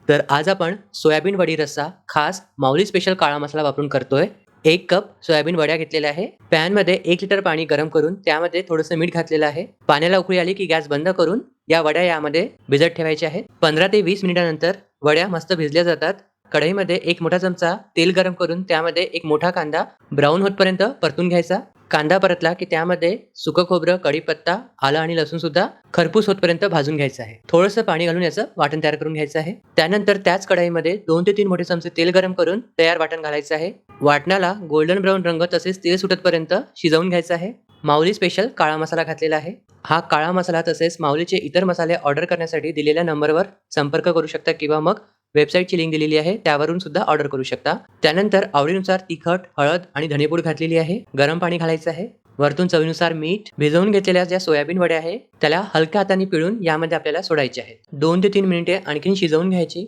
तर आज आपण सोयाबीन वडी रस्सा खास माऊली स्पेशल काळा मसाला वापरून करतोय. 1 कप सोयाबीन वड्या घेतलेल्या आहे. पॅनमध्ये 1 लिटर पाणी गरम करून त्यामध्ये थोडंसं मीठ घातलेलं आहे. पाण्याला उकळी आली की गॅस बंद करून या वड्या यामध्ये भिजत ठेवायच्या आहेत. 15 ते 20 मिनिटानंतर वड्या मस्त भिजल्या जातात. कढईमध्ये 1 मोठा चमचा तेल गरम करून त्यामध्ये 1 मोठा कांदा ब्राऊन होतपर्यंत परतून घ्यायचा. कांदा परतला की त्यामध्ये सुकं खोबरं, कढीपत्ता, आलं आणि लसूण सुद्धा खरपूस होतपर्यंत भाजून घ्यायचं आहे. थोडंसं पाणी घालून याचं वाटण तयार करून घ्यायचं आहे. त्यानंतर त्याच कढईमध्ये 2 ते 3 मोठे चमचे तेल गरम करून तयार वाटण घालायचं आहे. वाटणाला गोल्डन ब्राऊन रंग तसेच तेल सुटतपर्यंत शिजवून घ्यायचं आहे. माऊली स्पेशल काळा मसाला घातलेला आहे. हा काळा मसाला तसेच माऊलीचे इतर मसाले ऑर्डर करण्यासाठी दिलेल्या नंबरवर संपर्क करू शकता किंवा मग वेबसाईटची लिंक दिलेली आहे त्यावरून सुद्धा ऑर्डर करू शकता. त्यानंतर आवडीनुसार तिखट, हळद आणि धनेपूड घातलेली आहे. गरम पाणी घालायचं आहे. वरतून चवीनुसार मीठ. भिजवून घेतलेल्या ज्या सोयाबीन वड्या आहे त्याला हलक्या हाताने पिळून यामध्ये आपल्याला सोडायचे आहेत. 2 ते 3 मिनिटे आणखीन शिजवून घ्यायची.